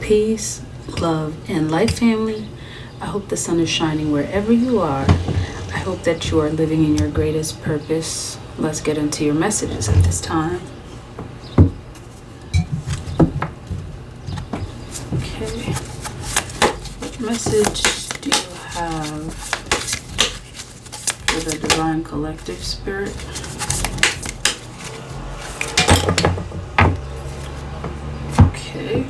Peace, love, and light, family. I hope the sun is shining wherever you are. I hope that you are living in your greatest purpose. Let's get into your messages at this time. Okay. What message do you have for the Divine Collective Spirit? Okay.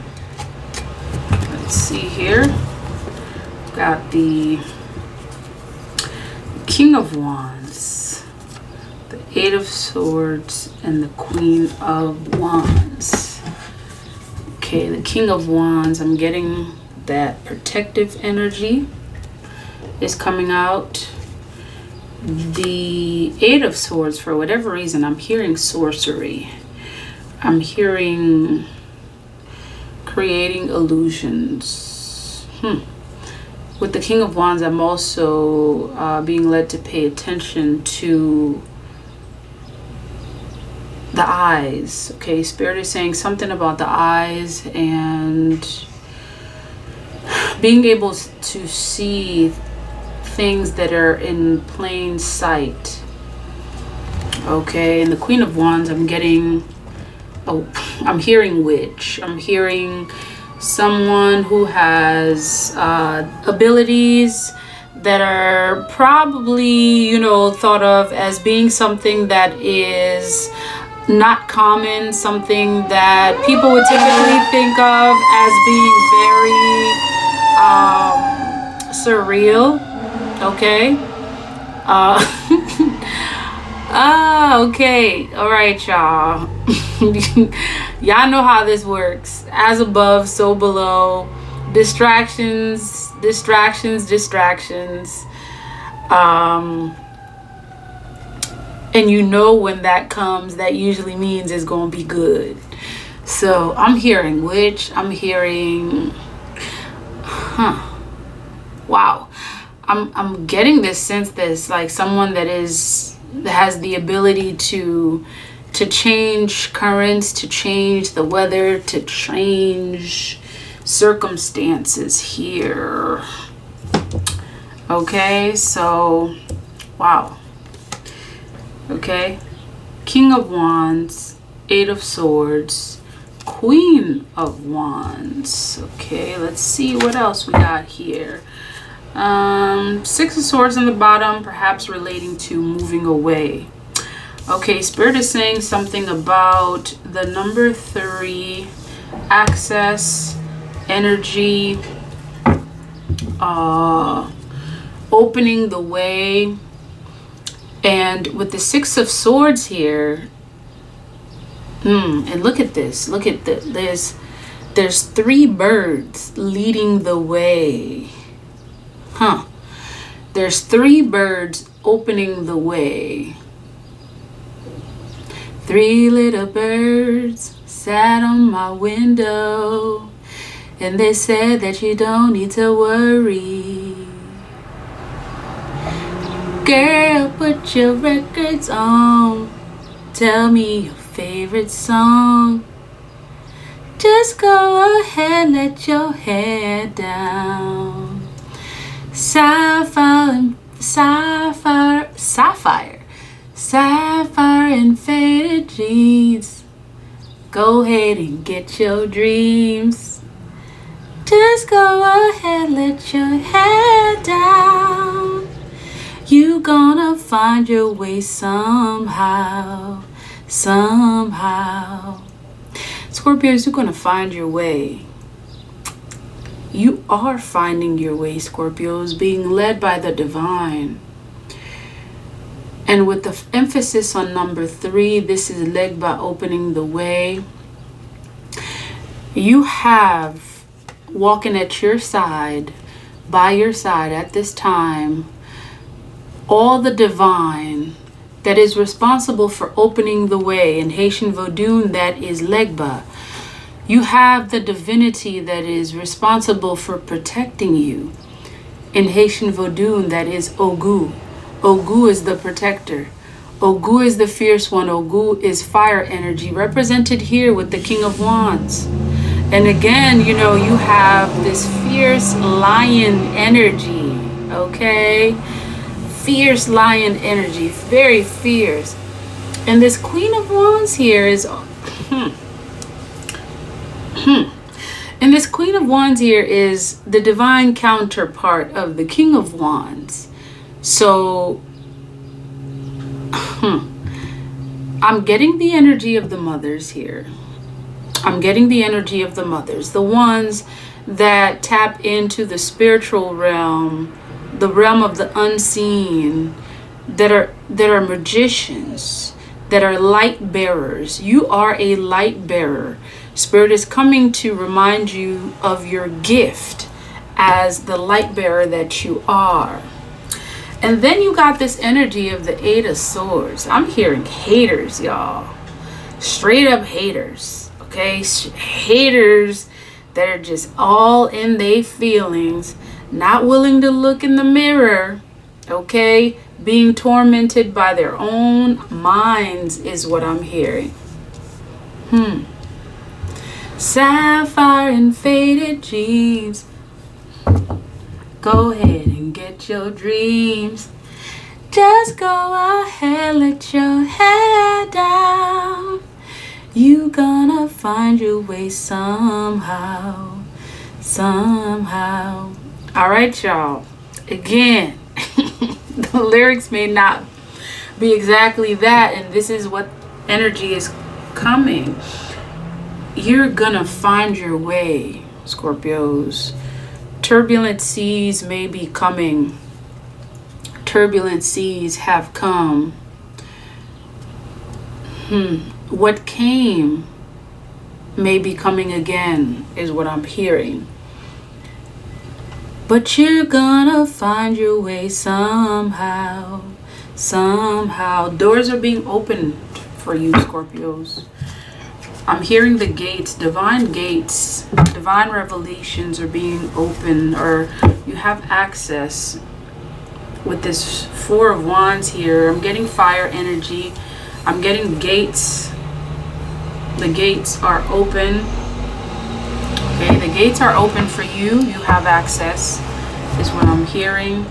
Let's see here. Got the King of Wands, the Eight of Swords, and the Queen of Wands. Okay, the King of Wands, I'm getting that protective energy is coming out. The Eight of Swords, for whatever reason, I'm hearing sorcery. I'm hearing creating illusions. With the King of Wands, I'm also being led to pay attention to the eyes. Okay, Spirit is saying something about the eyes and being able to see things that are in plain sight. Okay, and the Queen of Wands, I'm getting, I'm hearing witch. I'm hearing someone who has abilities that are probably, thought of as being something that is not common, something that people would typically think of as being very surreal. Okay. Okay. All right, y'all. Y'all know how this works. As above, so below. Distractions. And when that comes, that usually means it's gonna be good. So I'm hearing witch. I'm hearing, wow. I'm getting this sense that it's like someone that has the ability to change currents, to change the weather, to change circumstances here. Okay, so wow. Okay, King of Wands, Eight of Swords, Queen of Wands. Okay, let's see what else we got here. Six of Swords on the bottom, perhaps relating to moving away. Okay, Spirit is saying something about the number 3, access, energy, opening the way. And with the Six of Swords here, and look at this. Look at this. There's 3 birds leading the way. There's 3 birds opening the way. 3 little birds sat on my window, and they said that you don't need to worry. Girl, put your records on. Tell me your favorite song. Just go ahead, let your head down. Sapphire and faded jeans. Go ahead and get your dreams. Just go ahead, let your head down. You gonna find your way somehow. Scorpios, you're gonna find your way. You are finding your way, Scorpios, being led by the divine. And with the emphasis on number 3, this is led by opening the way. You have walking at your side, by your side at this time, all the divine that is responsible for opening the way. In Haitian Vodun, that is Legba. You have the divinity that is responsible for protecting you. In Haitian Vodun, that is Ogu. Ogu is the protector. Ogu is the fierce one. Ogu is fire energy, represented here with the King of Wands. And again, you know, you have this fierce lion energy, okay? Fierce lion energy, very fierce. And this Queen of Wands here is, and this Queen of Wands here is the divine counterpart of the King of Wands. So, I'm getting the energy of the mothers here. I'm getting the energy of the mothers, the ones that tap into the spiritual realm, the realm of the unseen, that are magicians, that are light bearers. You are a light bearer. Spirit is coming to remind you of your gift as the light bearer that you are. And then you got this energy of the Eight of Swords. I'm hearing haters, y'all. Straight up haters. Okay, haters that are just all in their feelings, not willing to look in the mirror, okay, being tormented by their own minds is what I'm hearing. Sapphire and faded jeans. Go ahead and get your dreams. Just go ahead, let your head down. You gonna find your way somehow, somehow. All right, y'all. Again, the lyrics may not be exactly that, and this is what energy is coming. You're gonna find your way, Scorpios. Turbulent seas may be coming. Turbulent seas have come. What came may be coming again, is what I'm hearing. But you're gonna find your way somehow, somehow. Doors are being opened for you, Scorpios. I'm hearing the gates, divine revelations are being opened, or you have access with this Four of Wands here. I'm getting fire energy. I'm getting gates. The gates are open. Okay, the gates are open for you. You have access, is what I'm hearing.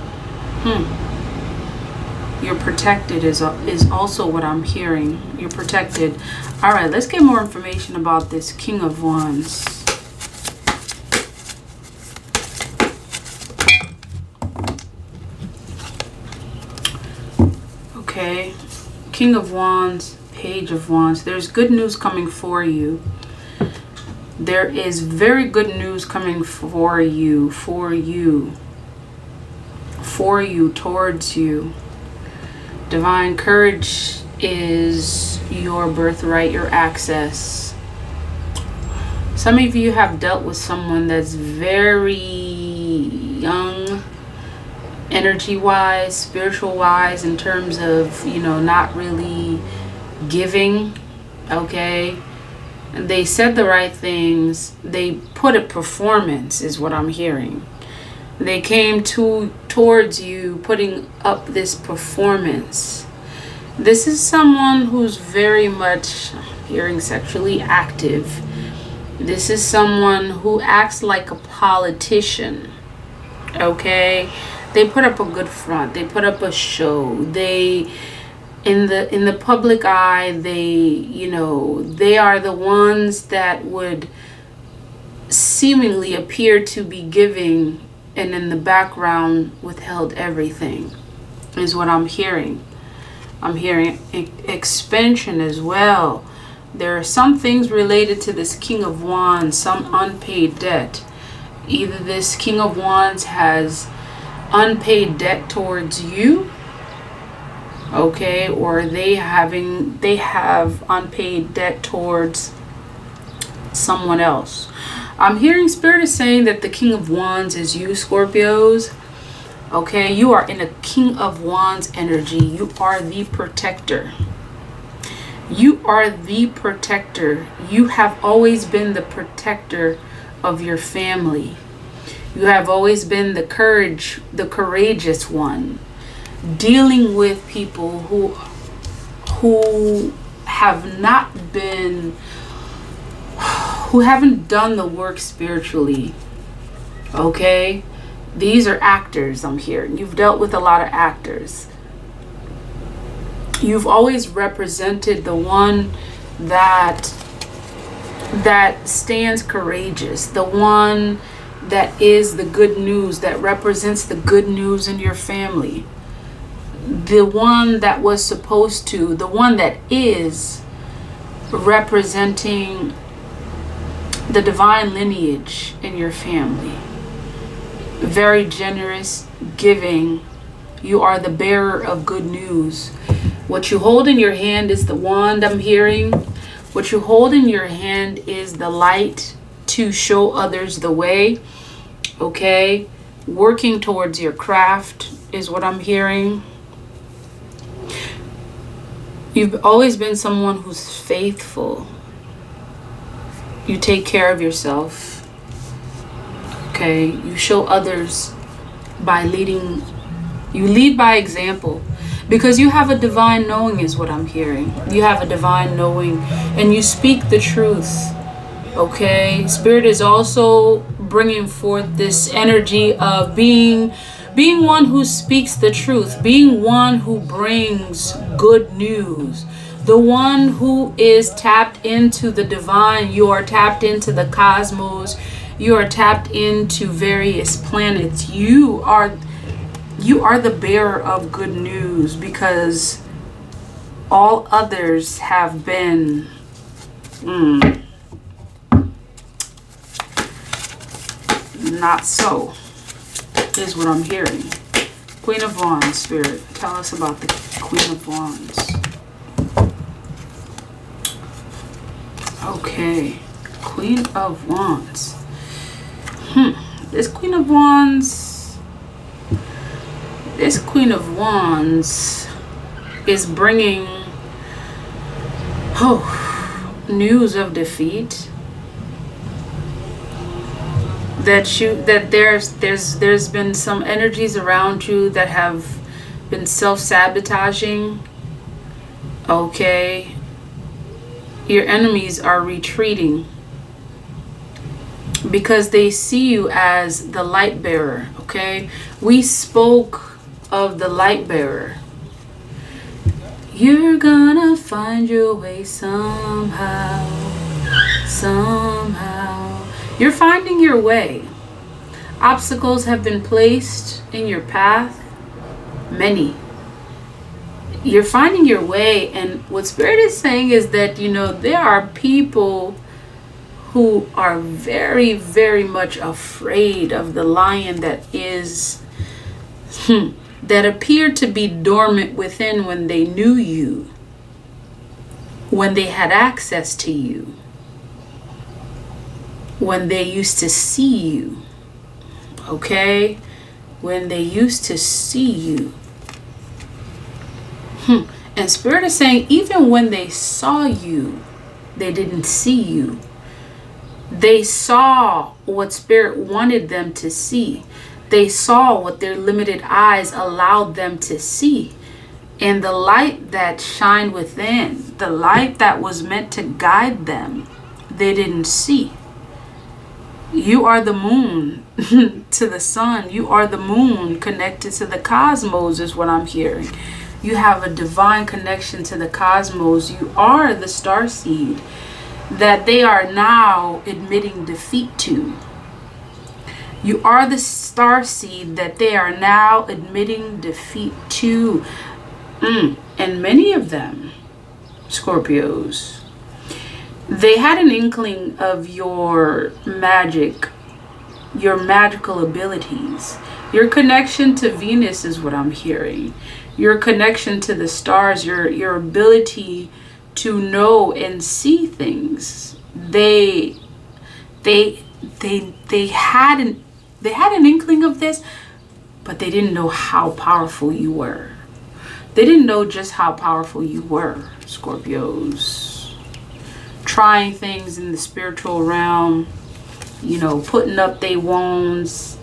You're protected is also what I'm hearing. You're protected. All right, let's get more information about this King of Wands. Okay, King of Wands, Page of Wands. There's good news coming for you. There is very good news coming for you, towards you. Divine courage is your birthright, your access. Some of you have dealt with someone that's very young, energy-wise, spiritual-wise, in terms of, you know, not really giving, okay? And they said the right things. They put a performance, is what I'm hearing. They came towards you putting up this performance. This is someone who's very much, hearing, sexually active. This is someone who acts like a politician, okay? They put up a good front. They put up a show. They, in the public eye, they, you know, they are the ones that would seemingly appear to be giving, and in the background withheld everything, is what I'm hearing. I'm hearing expansion as well. There are some things related to this King of Wands, some unpaid debt. Either this King of Wands has unpaid debt towards you, okay, or they have unpaid debt towards someone else. I'm hearing Spirit is saying that the King of Wands is you, Scorpios. Okay, you are in a King of Wands energy. You are the protector. You are the protector. You have always been the protector of your family. You have always been the courageous one, dealing with people who have not been, who haven't done the work spiritually. Okay? These are actors, I'm hearing. You've dealt with a lot of actors. You've always represented the one that stands courageous, the one that is the good news, that represents the good news in your family, the one that was supposed to, the one that is representing the divine lineage in your family. Very generous, giving. You are the bearer of good news. What you hold in your hand is the wand, I'm hearing. What you hold in your hand is the light to show others the way. Okay? Working towards your craft is what I'm hearing. You've always been someone who's faithful. You take care of yourself. Okay? You show others by leading. You lead by example. Because you have a divine knowing is what I'm hearing. You have a divine knowing. And you speak the truth. Okay? Spirit is also bringing forth this energy of being one who speaks the truth. Being one who brings good news. The one who is tapped into the divine. You are tapped into the cosmos. You are tapped into various planets. You are the bearer of good news, because all others have been not so, is what I'm hearing. Queen of Wands, Spirit, tell us about the Queen of Wands. Okay, Queen of Wands. This Queen of Wands is bringing news of defeat. That there's been some energies around you that have been self-sabotaging. Okay. Your enemies are retreating because they see you as the light bearer. Okay. We spoke of the light bearer. You're gonna find your way somehow. You're finding your way. Obstacles have been placed in your path. Many. You're finding your way. And what Spirit is saying is that, there are people who are very, very much afraid of the lion that is that appeared to be dormant within when they knew you, when they had access to you, when they used to see you. Okay? When they used to see you. And Spirit is saying, even when they saw you, they didn't see you. They saw what Spirit wanted them to see. They saw what their limited eyes allowed them to see. And the light that shined within, the light that was meant to guide them, they didn't see. You are the moon to the sun. You are the moon connected to the cosmos is what I'm hearing. You have a divine connection to the cosmos. You are the starseed that they are now admitting defeat to. You are the starseed that they are now admitting defeat to. And many of them, Scorpios, they had an inkling of your magic, your magical abilities. Your connection to Venus is what I'm hearing. Your connection to the stars, your ability to know and see things. They had an inkling of this, but they didn't know how powerful you were. They didn't know just how powerful you were, Scorpios. Trying things in the spiritual realm, putting up their wands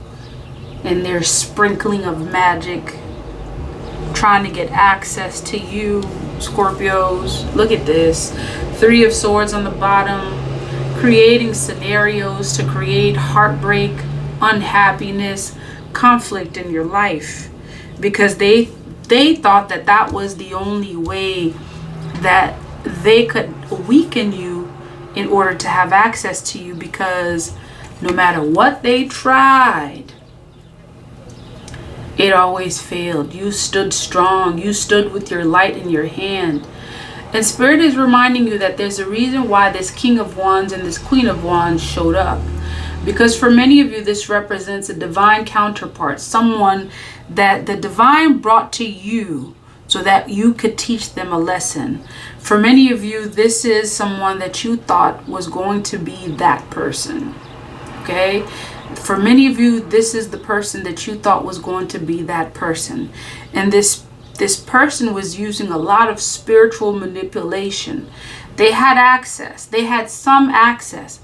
and their sprinkling of magic, trying to get access to you, Scorpios. Look at this. 3 of Swords on the bottom. creating scenarios to create heartbreak, unhappiness, conflict in your life, because they thought that that was the only way that they could weaken you in order to have access to you, because no matter what they tried, it always failed. You stood strong. You stood with your light in your hand. And Spirit is reminding you that there's a reason why this King of Wands and this Queen of Wands showed up. Because for many of you, this represents a divine counterpart, someone that the divine brought to you so that you could teach them a lesson. For many of you, this is someone that you thought was going to be that person. Okay? For many of you, this is the person that you thought was going to be that person. And this person was using a lot of spiritual manipulation. They had access. They had some access.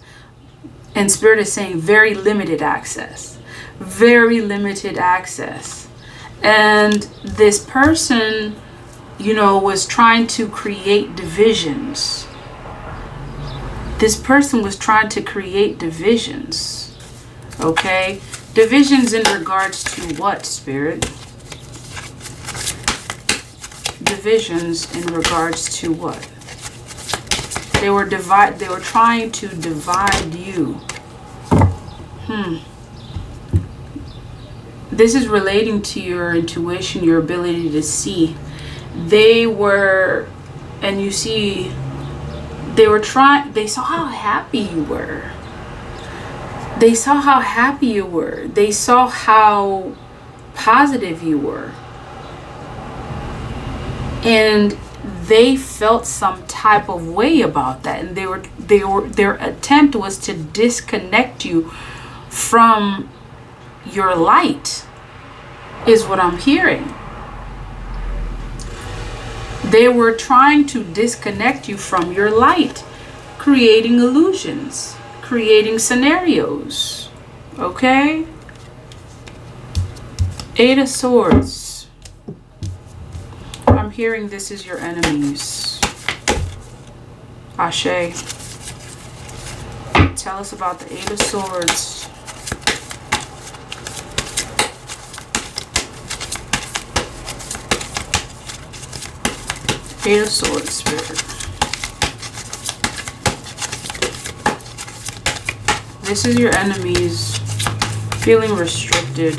And Spirit is saying very limited access. Very limited access. And this person, you know, was trying to create divisions. This person was trying to create divisions. Okay? Divisions in regards to what, Spirit? Divisions in regards to what? They were trying to divide you. This is relating to your intuition, your ability to see. They were, and you see, they saw how happy you were. They saw how happy you were. They saw how positive you were. And they felt some type of way about that. And their attempt was to disconnect you from your light, is what I'm hearing. They were trying to disconnect you from your light, creating illusions, creating scenarios. Okay? Eight of Swords. I'm hearing this is your enemies. Ashe. Tell us about the Eight of Swords. Eight of Swords, Spirit. This is your enemies feeling restricted,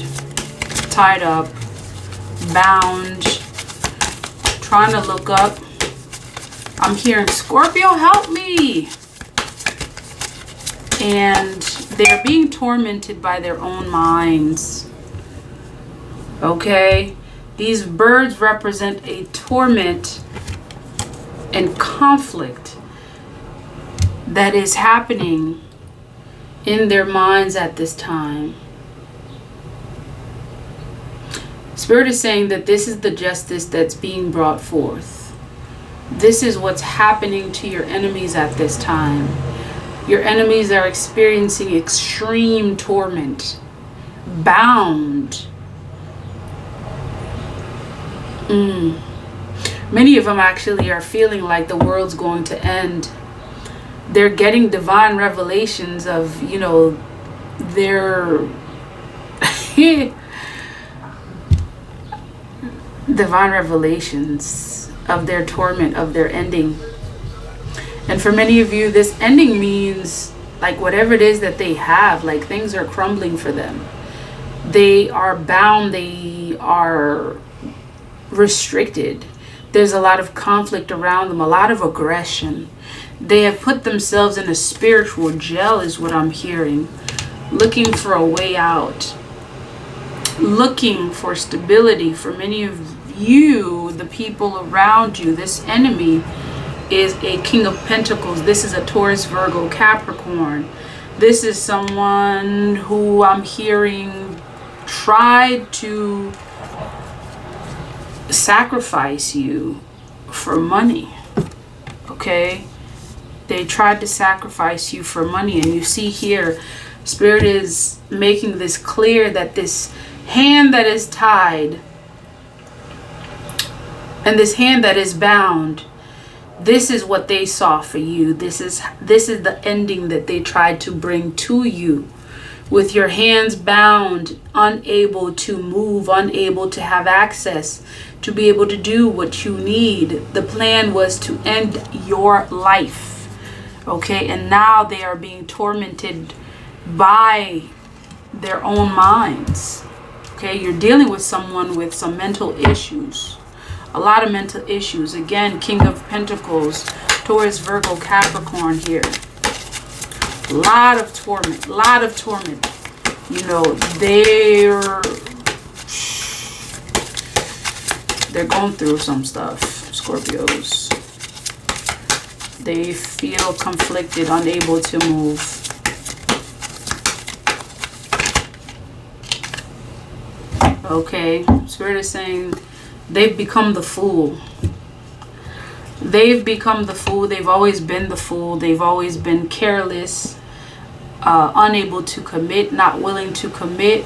tied up, bound, trying to look up. I'm hearing, Scorpio, help me. And they're being tormented by their own minds. Okay? These birds represent a torment and conflict that is happening in their minds at this time. Spirit is saying that this is the justice that's being brought forth. This is what's happening to your enemies at this time. Your enemies are experiencing extreme torment, bound. Many of them actually are feeling like the world's going to end. They're getting divine revelations of, you know, their divine revelations of their torment, of their ending. And for many of you, this ending means like whatever it is that they have, like things are crumbling for them. They are bound, they are restricted. There's a lot of conflict around them, a lot of aggression. They have put themselves in a spiritual jail, is what I'm hearing. Looking for a way out. Looking for stability. For many of you, the people around you, this enemy is a King of Pentacles. This is a Taurus, Virgo, Capricorn. This is someone who I'm hearing tried to sacrifice you for money. Okay? They tried to sacrifice you for money. And you see here, Spirit is making this clear that this hand that is tied and this hand that is bound, This is what they saw for you. This is the ending that they tried to bring to you. With your hands bound, unable to move, unable to have access, to be able to do what you need. The plan was to end your life. Okay, and now they are being tormented by their own minds. Okay, you're dealing with someone with some mental issues. A lot of mental issues. Again, King of Pentacles, Taurus, Virgo, Capricorn here. Lot of torment. You know, they're going through some stuff, Scorpios. They feel conflicted, unable to move. Okay, Spirit is saying they've become the fool. They've become the fool. They've always been the fool. They've always been careless, unable to commit, not willing to commit,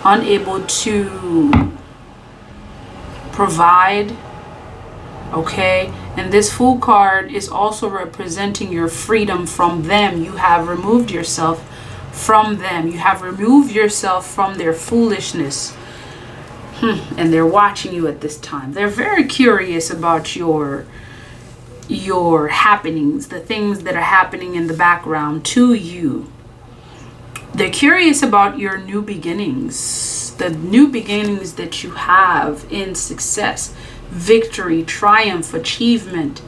unable to provide. Okay, and this Fool card is also representing your freedom from them. You have removed yourself from them. You have removed yourself from their foolishness. And they're watching you at this time. They're very curious about your happenings, the things that are happening in the background to you. They're curious about your new beginnings, the new beginnings that you have in success, victory, triumph, achievement.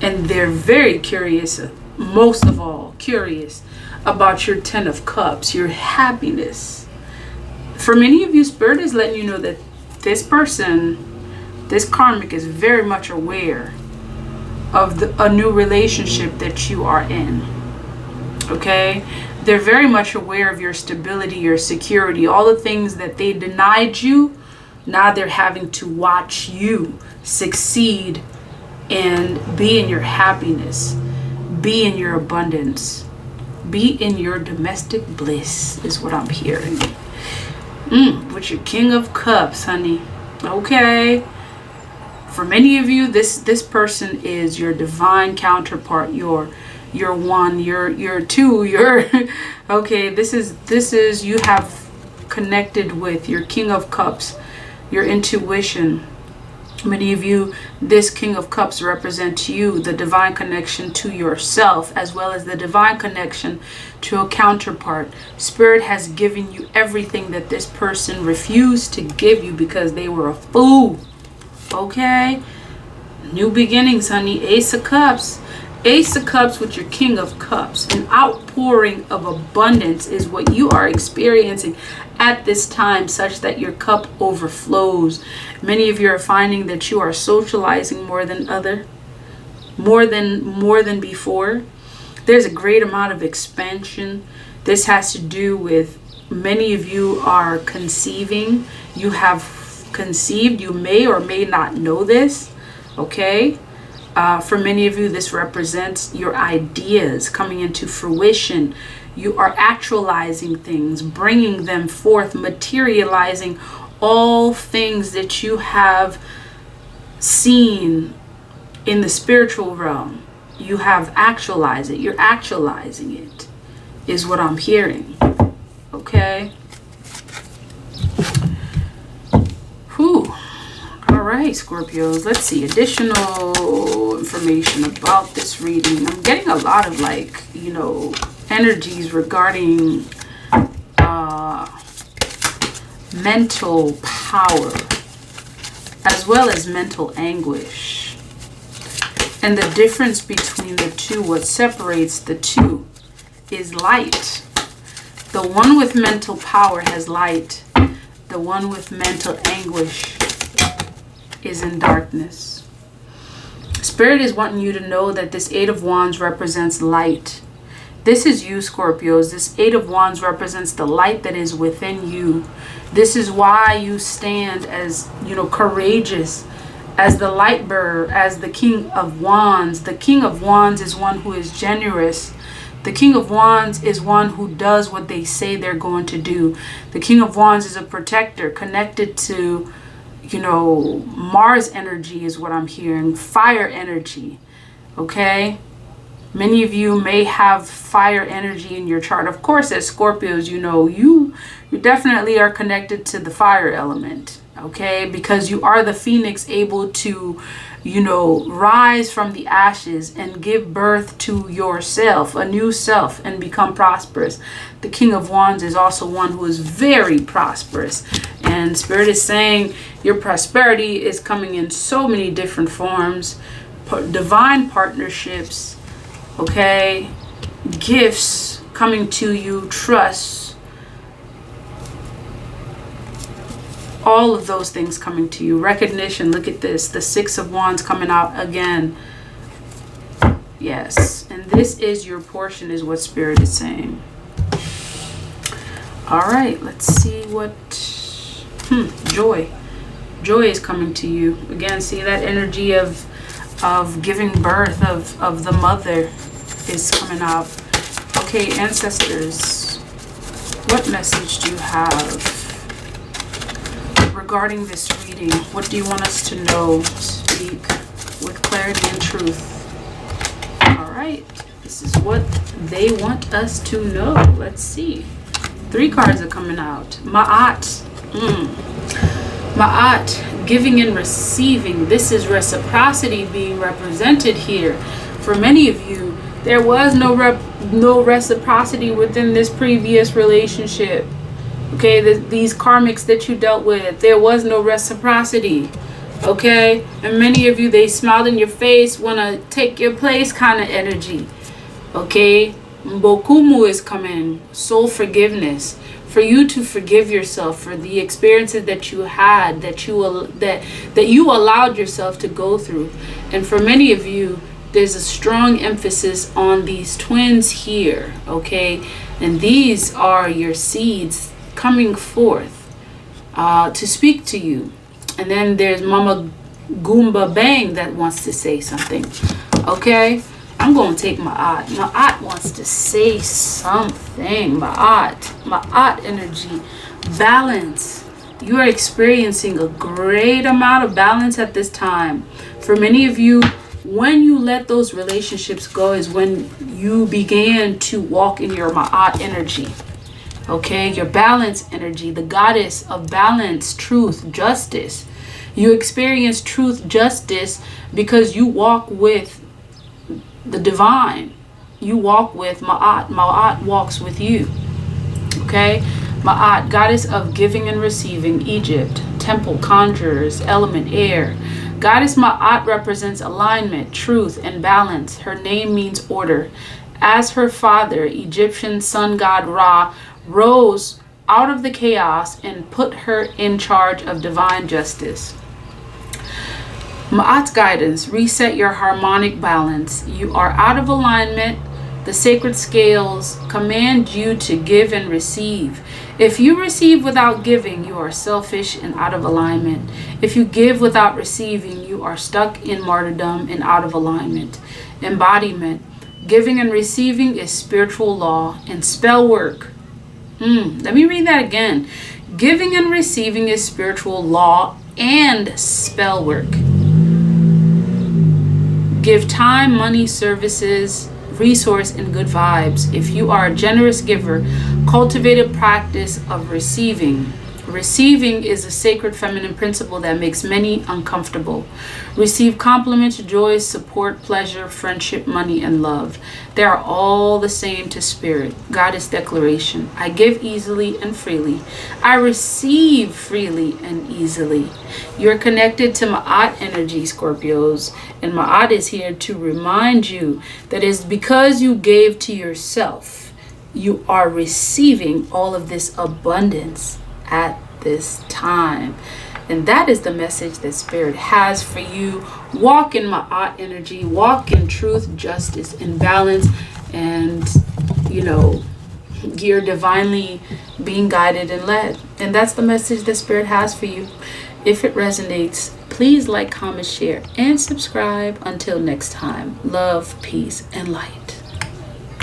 And they're very curious, most of all, curious about your 10 of Cups, your happiness. For many of you, Spirit is letting you know that this person, this karmic, is very much aware of a new relationship that you are in. Okay? They're very much aware of your stability, your security, all the things that they denied you. Now they're having to watch you succeed and be in your happiness, be in your abundance, be in your domestic bliss, is what I'm hearing. With your King of Cups, honey. Okay. For many of you, this person is your divine counterpart, your one, your two, your okay, this is you have connected with your King of Cups, your intuition. Many of you, this King of Cups represents you, the divine connection to yourself, as well as the divine connection to a counterpart. Spirit has given you everything that this person refused to give you because they were a fool. Okay? New beginnings, honey. Ace of Cups. Ace of Cups with your King of Cups. An outpouring of abundance is what you are experiencing at this time, such that your cup overflows. Many of you are finding that you are socializing more than before. There's a great amount of expansion. This has to do with many of you are conceiving. You have conceived. You may or may not know this. Okay? For many of you, this represents your ideas coming into fruition. You are actualizing things, bringing them forth, materializing all things that you have seen in the spiritual realm. You have actualized it. You're actualizing it, is what I'm hearing. Okay? Whew. All right, Scorpios. Let's see. Additional information about this reading. I'm getting a lot of energies regarding mental power as well as mental anguish. And the difference between the two, what separates the two, is light. The one with mental power has light. The one with mental anguish is in darkness. Spirit is wanting you to know that this Eight of Wands represents light. This is you, Scorpios. This Eight of Wands represents the light that is within you. This is why you stand as, courageous, as the light bearer, as the King of Wands. The King of Wands is one who is generous. The King of Wands is one who does what they say they're going to do. The King of Wands is a protector, connected to Mars energy is what I'm hearing. Fire energy. Okay. Many of you may have fire energy in your chart. Of course, as Scorpios, you definitely are connected to the fire element. Okay, because you are the phoenix, able to, rise from the ashes and give birth to yourself, a new self, and become prosperous. The King of Wands is also one who is very prosperous. And Spirit is saying your prosperity is coming in so many different forms. Divine partnerships, okay, gifts coming to you, trust, all of those things coming to you. Recognition. Look at this. The Six of Wands coming out again. Yes. And this is your portion, is what Spirit is saying. All right. Let's see what... Joy. Joy is coming to you. Again, see that energy of giving birth, of the mother is coming out. Okay, ancestors. What message do you have regarding this reading? What do you want us to know? Speak with clarity and truth. All right. This is what they want us to know. Let's see. 3 cards are coming out. Ma'at. Ma'at. Giving and receiving. This is reciprocity being represented here. For many of you, there was no reciprocity within this previous relationship. Okay, these karmics that you dealt with, there was no reciprocity. Okay, and many of you, they smiled in your face, want to take your place kind of energy. Okay, Mbokumu is coming, soul forgiveness. For you to forgive yourself for the experiences that you had, that you allowed yourself to go through. And for many of you, there's a strong emphasis on these twins here. Okay, and these are your seeds coming forth to speak to you. And then there's Mama Goomba Bang that wants to say something. Okay, I'm going to take Ma'at. Ma'at wants to say something. Ma'at energy. Balance. You are experiencing a great amount of balance at this time. For many of you, when you let those relationships go is when you began to walk in your Ma'at energy. Okay, your balance energy, the goddess of balance, truth, justice. You experience truth, justice, because you walk with the divine. You walk with Ma'at. Ma'at walks with you. Okay, Ma'at, goddess of giving and receiving, Egypt, temple, conjurers, element, air. Goddess Ma'at represents alignment, truth, and balance. Her name means order. As her father, Egyptian sun god Ra, rose out of the chaos and put her in charge of divine justice. Ma'at's guidance, reset your harmonic balance. You are out of alignment. The sacred scales command you to give and receive. If you receive without giving, you are selfish and out of alignment. If you give without receiving, you are stuck in martyrdom and out of alignment. Embodiment. Giving and receiving is spiritual law and spell work. Let me read that again. Giving and receiving is spiritual law and spell work. Give time, money, services, resource, and good vibes. If you are a generous giver, cultivate a practice of receiving. Receiving is a sacred feminine principle that makes many uncomfortable. Receive compliments, joy, support, pleasure, friendship, money, and love. They are all the same to spirit. Goddess declaration. I give easily and freely. I receive freely and easily. You're connected to Ma'at energy, Scorpios. And Ma'at is here to remind you that it's because you gave to yourself, you are receiving all of this abundance at this time. And that is the message that Spirit has for you. Walk in Ma'at energy, walk in truth, justice, and balance, and you're divinely being guided and led. And that's the message that Spirit has for you. If it resonates, please like, comment, share, and subscribe. Until next time, love, peace, and light.